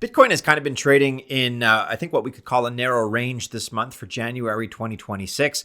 Bitcoin has kind of been trading in, I think, what we could call a narrow range this month for January 2026.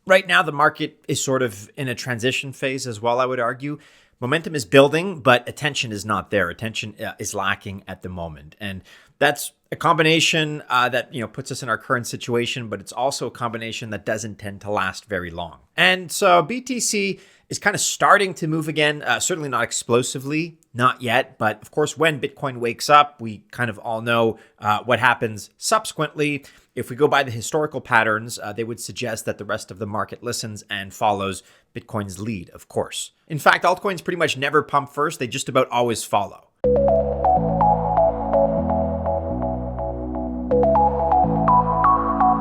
Right now, the market is sort of in a transition phase as well, I would argue. Momentum is building, but attention is not there. Attention is lacking at the moment. And that's a combination that puts us in our current situation, but it's also a combination that doesn't tend to last very long. And so BTC is kind of starting to move again, certainly not explosively, not yet. But of course, when Bitcoin wakes up, we kind of all know what happens subsequently. If we go by the historical patterns, they would suggest that the rest of the market listens and follows Bitcoin's lead, of course. In fact, altcoins pretty much never pump first. They just about always follow.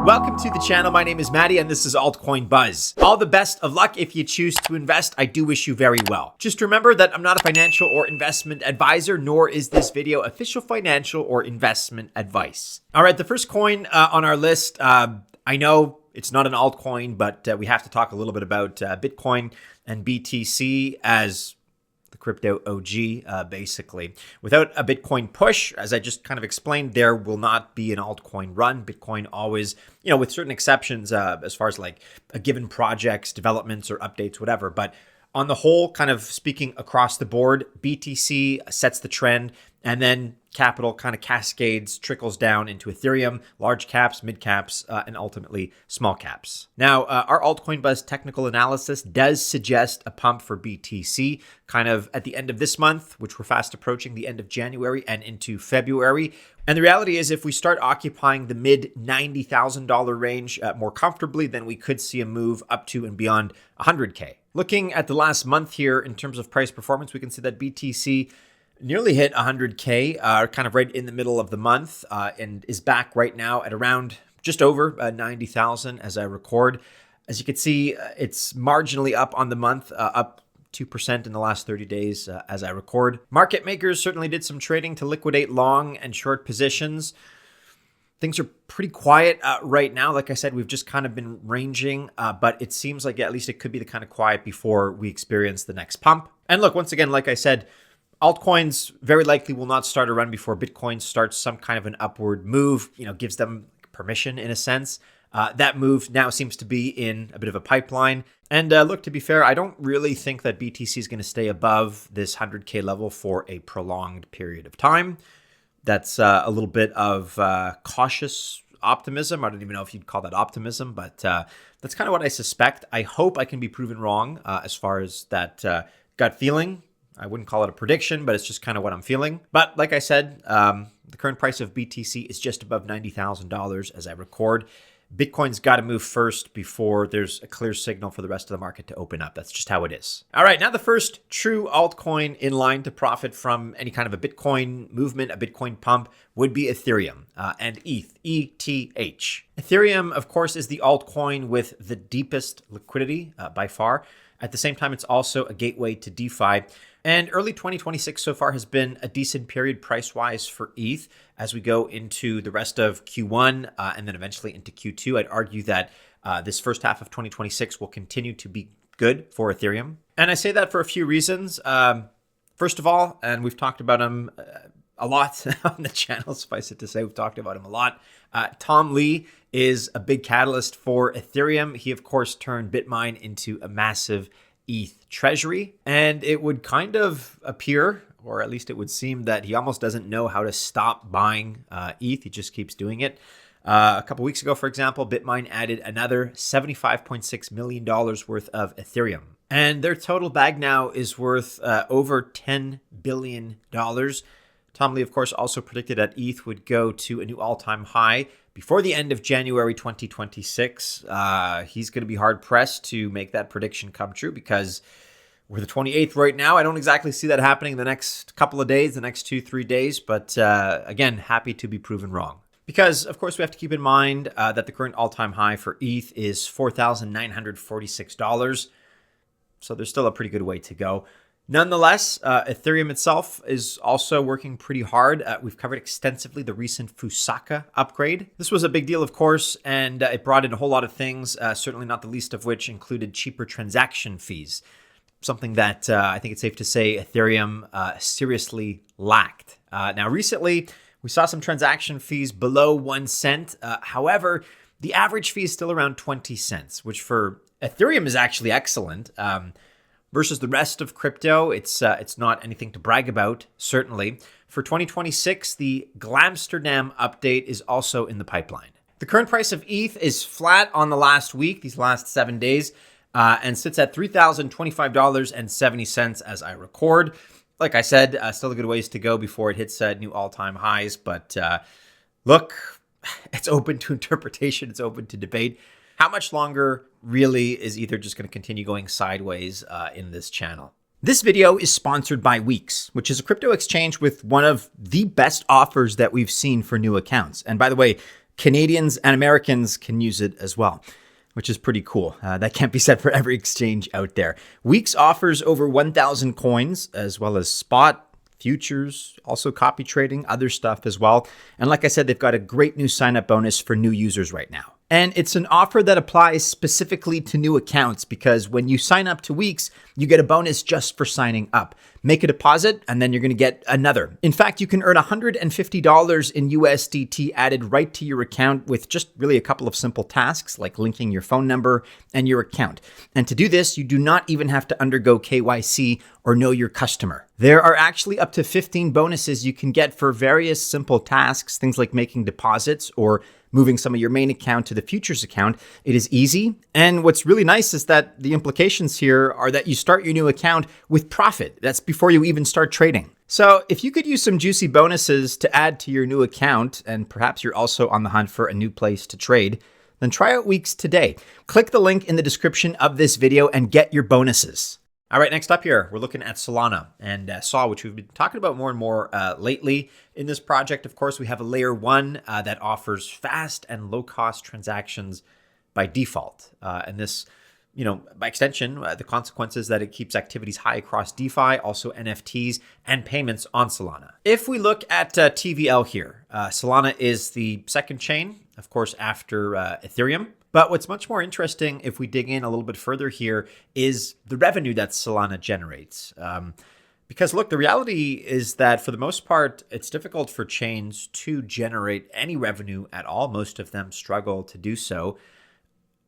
Welcome to the channel. My name is Maddie and this is Altcoin Buzz. All the best of luck if you choose to invest. I do wish you very well. Just remember that I'm not a financial or investment advisor, nor is this video official financial or investment advice. All right, the first coin on our list, I know it's not an altcoin, but we have to talk a little bit about Bitcoin and BTC as the crypto OG, basically. Without a Bitcoin push, as I just kind of explained, there will not be an altcoin run. Bitcoin always, with certain exceptions, as far as like a given project's developments or updates, whatever. But on the whole, kind of speaking across the board, BTC sets the trend, and then capital kind of cascades, trickles down into Ethereum, large caps, mid caps, and ultimately small caps. Now, our Altcoin Buzz technical analysis does suggest a pump for BTC kind of at the end of this month, which we're fast approaching the end of January and into February. And the reality is if we start occupying the mid $90,000 range more comfortably, then we could see a move up to and beyond 100K. Looking at the last month here in terms of price performance, we can see that BTC nearly hit 100K, kind of right in the middle of the month, and is back right now at around just over 90,000 as I record. As you can see, it's marginally up on the month, up 2% in the last 30 days as I record. Market makers certainly did some trading to liquidate long and short positions. Things are pretty quiet right now. Like I said, we've just kind of been ranging, but it seems like at least it could be the kind of quiet before we experience the next pump. And look, once again, like I said, altcoins very likely will not start a run before Bitcoin starts some kind of an upward move, gives them permission in a sense. That move now seems to be in a bit of a pipeline. And look, to be fair, I don't really think that BTC is going to stay above this 100K level for a prolonged period of time. That's a little bit of cautious optimism. I don't even know if you'd call that optimism, but that's kind of what I suspect. I hope I can be proven wrong as far as that gut feeling. I wouldn't call it a prediction, but it's just kind of what I'm feeling. But like I said, the current price of BTC is just above $90,000 as I record. Bitcoin's got to move first before there's a clear signal for the rest of the market to open up. That's just how it is. All right, now the first true altcoin in line to profit from any kind of a Bitcoin movement, a Bitcoin pump, would be Ethereum and ETH, ETH. Ethereum, of course, is the altcoin with the deepest liquidity by far. At the same time, it's also a gateway to DeFi. And early 2026 so far has been a decent period price-wise for ETH as we go into the rest of Q1 and then eventually into Q2. I'd argue that this first half of 2026 will continue to be good for Ethereum. And I say that for a few reasons. First of all, and we've talked about him a lot on the channel, suffice it to say, we've talked about him a lot. Tom Lee is a big catalyst for Ethereum. He, of course, turned BitMine into a massive ETH treasury, and it would kind of appear, or at least it would seem, that he almost doesn't know how to stop buying ETH. He just keeps doing it. A couple weeks ago, for example, BitMine added another $75.6 million worth of Ethereum, and their total bag now is worth over $10 billion. Tom Lee, of course, also predicted that ETH would go to a new all-time high before the end of January 2026. He's going to be hard-pressed to make that prediction come true because we're the 28th right now. I don't exactly see that happening in the next couple of days, the next 2-3 days. But again, happy to be proven wrong. Because, of course, we have to keep in mind that the current all-time high for ETH is $4,946. So there's still a pretty good way to go. Nonetheless, Ethereum itself is also working pretty hard. We've covered extensively the recent Fusaka upgrade. This was a big deal, of course, and it brought in a whole lot of things, certainly not the least of which included cheaper transaction fees, something that I think it's safe to say Ethereum seriously lacked. Now, recently, We saw some transaction fees below 1 cent. However, the average fee is still around 20 cents, which for Ethereum is actually excellent. Versus the rest of crypto, it's not anything to brag about, certainly. For 2026, the Glamsterdam update is also in the pipeline. The current price of ETH is flat on the last week, these last 7 days, and sits at $3,025.70 as I record. Like I said, still a good ways to go before it hits new all-time highs. But look, it's open to interpretation. It's open to debate. How much longer really is Ether just going to continue going sideways in this channel? This video is sponsored by Weex, which is a crypto exchange with one of the best offers that we've seen for new accounts. And by the way, Canadians and Americans can use it as well, which is pretty cool. That can't be said for every exchange out there. Weex offers over 1,000 coins, as well as spot, futures, also copy trading, other stuff as well. And like I said, they've got a great new sign-up bonus for new users right now. And it's an offer that applies specifically to new accounts because when you sign up to Weex, you get a bonus just for signing up. Make a deposit and then you're going to get another. In fact, you can earn $150 in USDT added right to your account with just really a couple of simple tasks like linking your phone number and your account. And to do this, you do not even have to undergo KYC or know your customer. There are actually up to 15 bonuses you can get for various simple tasks, things like making deposits or moving some of your main account to the futures account. It is easy. And what's really nice is that the implications here are that you start your new account with profit. That's before you even start trading. So if you could use some juicy bonuses to add to your new account, and perhaps you're also on the hunt for a new place to trade, then try out Weex today. Click the link in the description of this video and get your bonuses. All right, next up here, we're looking at Solana and SOL, which we've been talking about more and more lately. In this project, of course, we have a layer 1 that offers fast and low-cost transactions by default. And this, by extension, the consequences that it keeps activities high across DeFi, also NFTs and payments on Solana. If we look at TVL here, Solana is the second chain, of course, after Ethereum. But what's much more interesting, if we dig in a little bit further here, is the revenue that Solana generates. Because look, the reality is that for the most part, it's difficult for chains to generate any revenue at all. Most of them struggle to do so.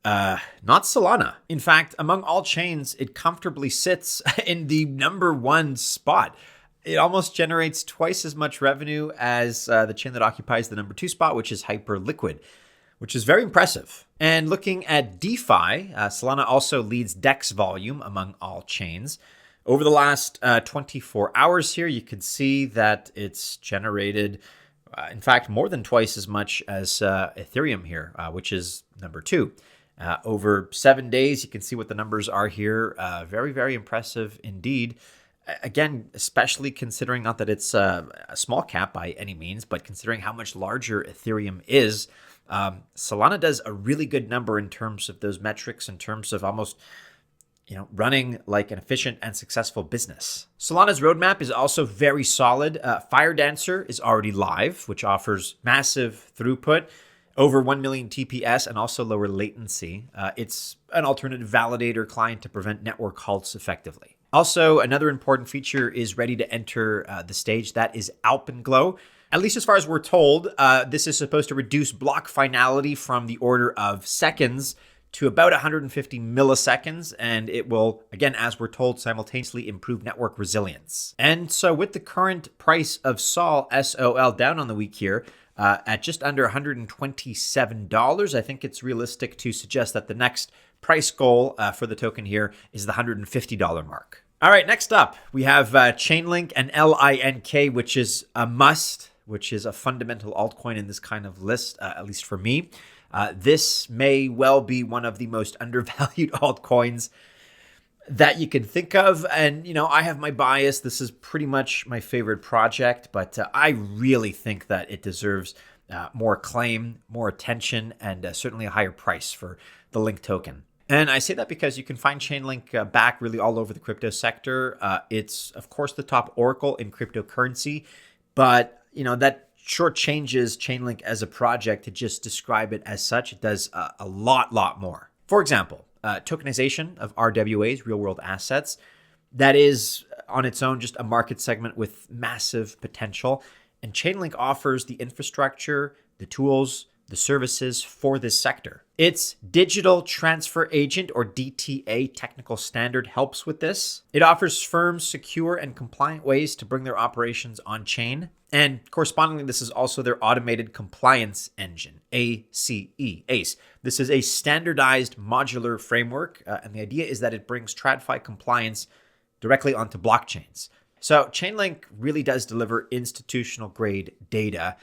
Not Solana. In fact, among all chains, it comfortably sits in the #1 spot. It almost generates twice as much revenue as the chain that occupies the #2 spot, which is Hyperliquid, which is very impressive. And looking at DeFi, Solana also leads DEX volume among all chains. Over the last 24 hours here, you can see that it's generated, in fact, more than twice as much as Ethereum here, which is #2. Over 7 days, you can see what the numbers are here. Very, very impressive indeed. Again, especially considering not that it's a small cap by any means, but considering how much larger Ethereum is, Solana does a really good number in terms of those metrics, in terms of almost, running like an efficient and successful business. Solana's roadmap is also very solid. Fire Dancer is already live, which offers massive throughput, over 1 million TPS, and also lower latency. It's an alternative validator client to prevent network halts effectively. Also, another important feature is ready to enter the stage. That is Alpenglow. At least as far as we're told, this is supposed to reduce block finality from the order of seconds to about 150 milliseconds. And it will, again, as we're told, simultaneously improve network resilience. And so with the current price of SOL, SOL down on the week here, at just under $127, I think it's realistic to suggest that the next price goal for the token here is the $150 mark. All right, next up, we have Chainlink and LINK, which is a must, which is a fundamental altcoin in this kind of list, at least for me. This may well be one of the most undervalued altcoins that you can think of. And, I have my bias. This is pretty much my favorite project, but I really think that it deserves more acclaim, more attention, and certainly a higher price for the Link token. And I say that because you can find Chainlink back really all over the crypto sector. It's, of course, the top oracle in cryptocurrency, but, that shortchanges Chainlink as a project to just describe it as such. It does a lot more. For example, tokenization of RWAs, real-world assets, that is on its own just a market segment with massive potential. And Chainlink offers the infrastructure, the tools, the services for this sector. Its digital transfer agent, or DTA technical standard, helps with this. It offers firms secure and compliant ways to bring their operations on chain. And correspondingly, this is also their automated compliance engine, ACE. This is a standardized modular framework, and the idea is that it brings TradFi compliance directly onto blockchains. So Chainlink really does deliver institutional grade data,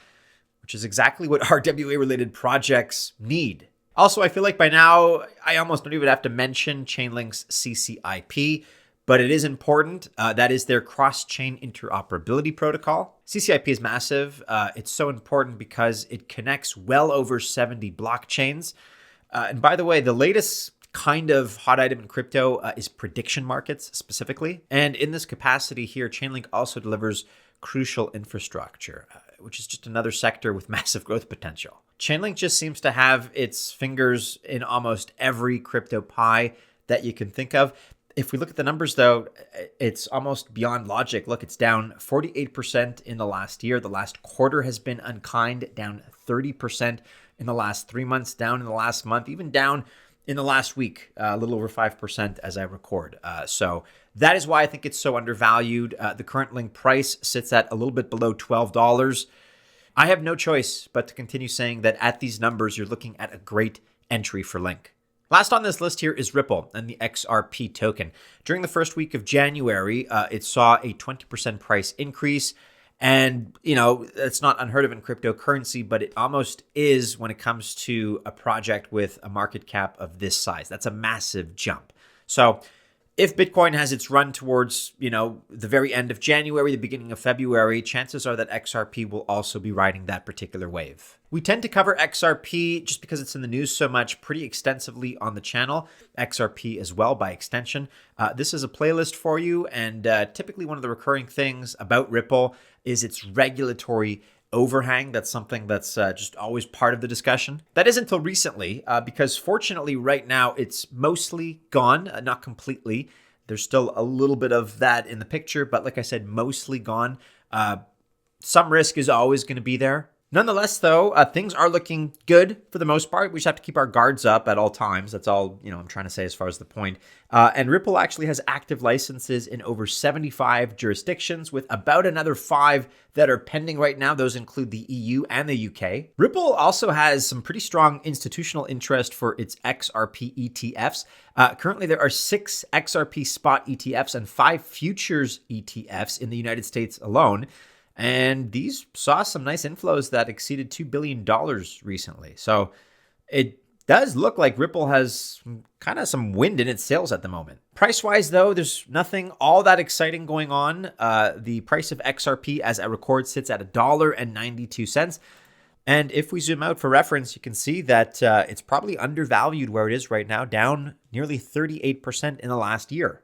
which is exactly what RWA-related projects need. Also, I feel like by now, I almost don't even have to mention Chainlink's CCIP, but it is important. That is their cross-chain interoperability protocol. CCIP is massive. It's so important because it connects well over 70 blockchains. And by the way, the latest kind of hot item in crypto is prediction markets specifically. And in this capacity here, Chainlink also delivers crucial infrastructure, which is just another sector with massive growth potential. Chainlink just seems to have its fingers in almost every crypto pie that you can think of. If we look at the numbers, though, it's almost beyond logic. Look, it's down 48% in the last year. The last quarter has been unkind, down 30% in the last 3 months, down in the last month, even down in the last week, a little over 5% as I record. So that is why I think it's so undervalued. The current Link price sits at a little bit below $12. I have no choice but to continue saying that at these numbers, you're looking at a great entry for Link. Last on this list here is Ripple and the XRP token. During the first week of January, it saw a 20% price increase. And, you know, it's not unheard of in cryptocurrency, but it almost is when it comes to a project with a market cap of this size. That's a massive jump. So if Bitcoin has its run towards, you know, the very end of January, the beginning of February, chances are that XRP will also be riding that particular wave. We tend to cover XRP just because it's in the news so much pretty extensively on the channel, XRP as well by extension. This is a playlist for you, and typically one of the recurring things about Ripple is its regulatory overhang. That's something that's just always part of the discussion. That is until recently, because fortunately right now it's mostly gone, not completely. There's still a little bit of that in the picture, but like I said, mostly gone. Some risk is always going to be there. Nonetheless, though, things are looking good for the most part. We just have to keep our guards up at all times. That's all, you know, I'm trying to say as far as the point. And Ripple actually has active licenses in over 75 jurisdictions, with about another 5 that are pending right now. Those include the EU and the UK. Ripple also has some pretty strong institutional interest for its XRP ETFs. Currently, there are 6 XRP spot ETFs and 5 futures ETFs in the United States alone. And these saw some nice inflows that exceeded $2 billion recently. So it does look like Ripple has kind of some wind in its sails at the moment. Price-wise, though, there's nothing all that exciting going on. The price of XRP as I record sits at $1.92. And if we zoom out for reference, you can see that it's probably undervalued where it is right now, down nearly 38% in the last year.